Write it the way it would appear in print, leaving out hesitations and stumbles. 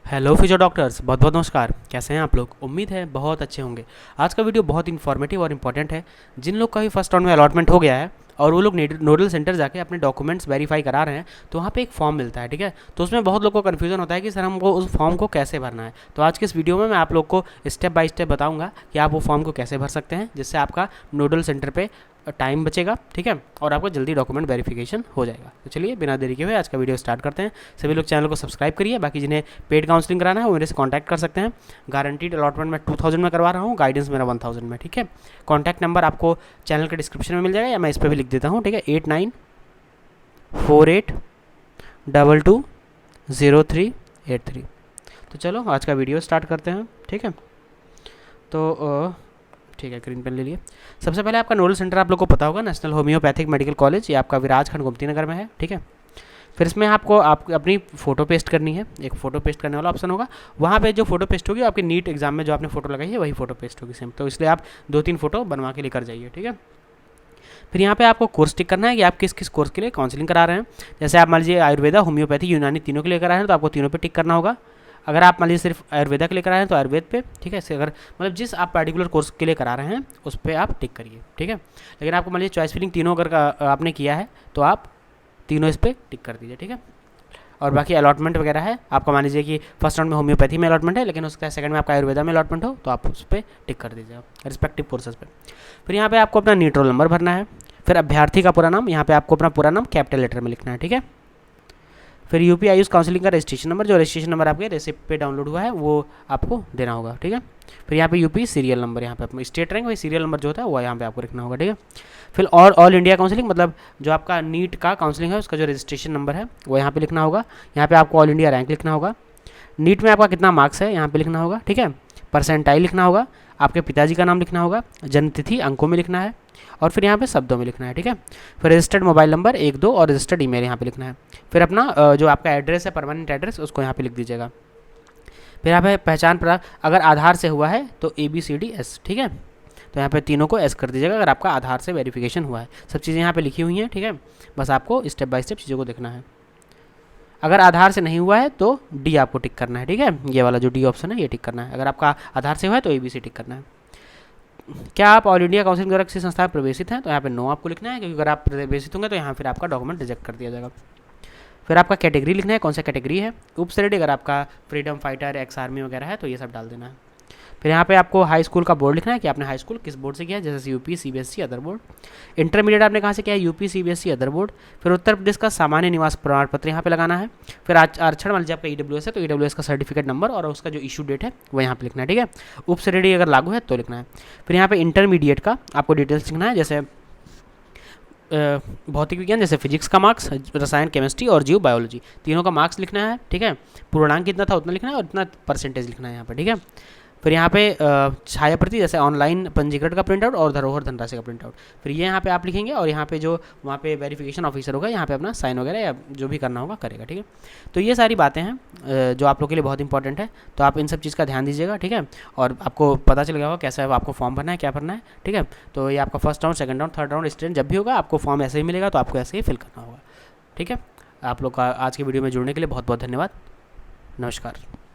Hello physio doctors, बहुत बहुत नमस्कार। कैसे हैं आप लोग? उम्मीद है बहुत अच्छे होंगे। आज का वीडियो बहुत इन्फॉर्मेटिव और इम्पॉर्टेंट है। जिन लोग का भी फर्स्ट राउंड में अलॉटमेंट हो गया है और वो लोग नोडल सेंटर जाके अपने डॉक्यूमेंट्स वेरीफाई करा रहे हैं, तो वहाँ पे एक फॉर्म मिलता है, ठीक है। तो उसमें बहुत लोग को कन्फ्यूजन होता है कि सर हमको उस फॉर्म को कैसे भरना है। तो आज के इस वीडियो में मैं आप लोग को स्टेप बाय स्टेप बताऊंगा कि आप वो फॉर्म को कैसे भर सकते हैं, जिससे आपका नोडल सेंटर पे टाइम बचेगा, ठीक है, और आपको जल्दी डॉक्यूमेंट वेरिफिकेशन हो जाएगा। तो चलिए बिना देरी के हुए आज का वीडियो स्टार्ट करते हैं। सभी लोग चैनल को सब्सक्राइब करिए। बाकी जिन्हें पेड काउंसलिंग कराना है वो मेरे से कॉन्टैक्ट कर सकते हैं। गारंटीड अलॉटमेंट मैं 2000 में करवा रहा हूँ, गाइडेंस मेरा 1000 में, ठीक है। कॉन्टैक्ट नंबर आपको चैनल के डिस्क्रिप्शन में मिल जाएगा या मैं इस पर भी लिख देता हूँ, ठीक है। 8948220383। तो चलो आज का वीडियो स्टार्ट करते हैं, ठीक है। तो ठीक है, ग्रीन पेन ले लिए। सबसे पहले आपका नोडल सेंटर आप लोग को पता होगा, नेशनल होम्योपैथिक मेडिकल कॉलेज, ये आपका विराजखंड गोमती नगर में है, ठीक है। फिर इसमें आपको अपनी फ़ोटो पेस्ट करनी है। एक फ़ोटो पेस्ट करने वाला ऑप्शन होगा, वहाँ पे जो फोटो पेस्ट होगी आपके नीट एग्जाम में जो आपने फोटो लगाई है वही फोटो पेस्ट होगी सेम। तो इसलिए आप 2-3 फोटो बनवा के लेकर जाइए, ठीक है। फिर यहाँ पे आपको कोर्स टिक करना है कि आप किस किस कोर्स के लिए काउंसलिंग करा रहे हैं। जैसे आप मान लीजिए आयुर्वेदा, होम्योपैथी, यूनानी तीनों के लिए करा रहे हैं तो आपको तीनों पे टिक करना होगा। अगर आप मान लीजिए सिर्फ आयुर्वेदा के लिए करा रहे हैं तो आयुर्वेद पे, ठीक है। अगर मतलब जिस आप पर्टिकुलर कोर्स के लिए करा रहे हैं उस पर आप टिक करिए, ठीक है। लेकिन आपको मान लीजिए चॉइस फिलिंग तीनों अगर आपने किया है तो आप तीनों इस पर टिक कर दीजिए, ठीक है। और बाकी अलॉटमेंट वगैरह है, आपका मान लीजिए कि फर्स्ट राउंड में होम्योपैथी में अलॉटमेंट है, लेकिन उसका सेकंड में आपका आयुर्वेदा में अलॉटमेंट हो तो आप उस पर टिक कर दीजिए रिस्पेक्टिव कोर्सेज पे। फिर यहाँ पे आपको अपना नीट रोल नंबर भरना है। फिर अभ्यर्थी का पूरा नाम, यहाँ पे आपको अपना पूरा नाम कैपिटल लेटर में लिखना है, ठीक है। फिर यूपी आयुष काउंसलिंग का रजिस्ट्रेशन नंबर, जो रजिस्ट्रेशन नंबर आपके रेसिप्ट पे डाउनलोड हुआ है वो आपको देना होगा, ठीक है। फिर यहाँ पे यूपी सीरियल नंबर, यहाँ पे अपना स्टेट रैंक वही सीरियल नंबर जो होता है वो यहाँ पे आपको लिखना होगा, ठीक है। फिर और ऑल इंडिया काउंसलिंग मतलब जो आपका नीट का काउंसलिंग है उसका जो रजिस्ट्रेशन नंबर है वो यहाँ पे लिखना होगा। यहाँ पे आपको ऑल इंडिया रैंक लिखना होगा। नीट में आपका कितना मार्क्स है यहाँ पे लिखना होगा, ठीक है। परसेंटाइल लिखना होगा। आपके पिताजी का नाम लिखना होगा। जन्म तिथि अंकों में लिखना है और फिर यहाँ पे शब्दों में लिखना है, ठीक है। फिर रजिस्टर्ड मोबाइल नंबर 1-2 और रजिस्टर्ड ईमेल यहाँ पे लिखना है। फिर अपना जो आपका एड्रेस है, परमानेंट एड्रेस, उसको यहाँ पे लिख दीजिएगा। फिर यहाँ पे पहचान पत्र अगर आधार से हुआ है तो ABCDS, ठीक है। तो यहाँ पे तीनों को एस कर दीजिएगा अगर आपका आधार से वेरिफिकेशन हुआ है। सब चीज़ें यहाँ पे लिखी हुई हैं, ठीक है। बस आपको स्टेप बाय स्टेप चीज़ों को देखना है। अगर आधार से नहीं हुआ है तो डी आपको टिक करना है, ठीक है। ये वाला जो डी ऑप्शन है ये टिक करना है। अगर आपका आधार से हुआ है तो ABC टिक करना है। क्या आप ऑल इंडिया काउंसिलिंग द्वारा किसी संस्था में प्रवेशित हैं तो यहाँ पे नो आपको लिखना है, क्योंकि अगर आप प्रवेशित होंगे तो यहाँ फिर आपका डॉक्यूमेंट रिजेक्ट कर दिया जाएगा। फिर आपका कैटेगरी लिखना है, कौन सा कैटेगरी है। उप श्रेणी अगर आपका फ्रीडम फाइटर, एक्स आर्मी वगैरह है तो ये सब डाल देना है। फिर यहाँ पे आपको हाई स्कूल का बोर्ड लिखना है कि आपने हाई स्कूल किस बोर्ड से किया है, जैसे UP, CBSE, other board. Intermediate आपने कहाँ से किया है, यूपी, CBSE, अदर बोर्ड। फिर उत्तर प्रदेश का सामान्य निवास प्रमाण पत्र यहाँ पे लगाना है। फिर आरक्षण मान लीजिए आपका EWS है तो EWS का सर्टिफिकेट नंबर और उसका जो इशू डेट है वो यहाँ पे लिखना है, ठीक है। उप श्रेणी अगर लागू है तो लिखना है। फिर यहाँ पे इंटरमीडिएट का आपको डिटेल्स लिखना है, जैसे भौतिक विज्ञान जैसे फिजिक्स का मार्क्स, रसायन, केमिस्ट्री और जीव बायोलॉजी तीनों का मार्क्स लिखना है, ठीक है। पूर्णांक कितना था उतना लिखना है और इतना परसेंटेज लिखना है यहाँ पे, ठीक है। फिर यहाँ पे छाया प्रति जैसे ऑनलाइन पंजीकरण का प्रिंट आउट और धरोहर धनराशि का प्रिंट आउट, फिर ये यहाँ पे आप लिखेंगे और यहाँ पे जो वहाँ पे वेरिफिकेशन ऑफिसर होगा यहाँ पे अपना साइन वगैरह या जो भी करना होगा करेगा, ठीक है। तो ये सारी बातें हैं जो आप लोग के लिए बहुत इंपॉर्टेंट है, तो आप इन सब चीज़ का ध्यान दीजिएगा, ठीक है। और आपको पता चल गया होगा कैसा है आपको फॉर्म भरना है, क्या भरना है, ठीक है। तो ये आपका first round, second round, third round state जब भी होगा आपको फॉर्म ऐसे ही मिलेगा तो आपको ऐसे ही फिल करना होगा, ठीक है। आप लोग का आज की वीडियो में जुड़ने के लिए बहुत बहुत धन्यवाद। नमस्कार।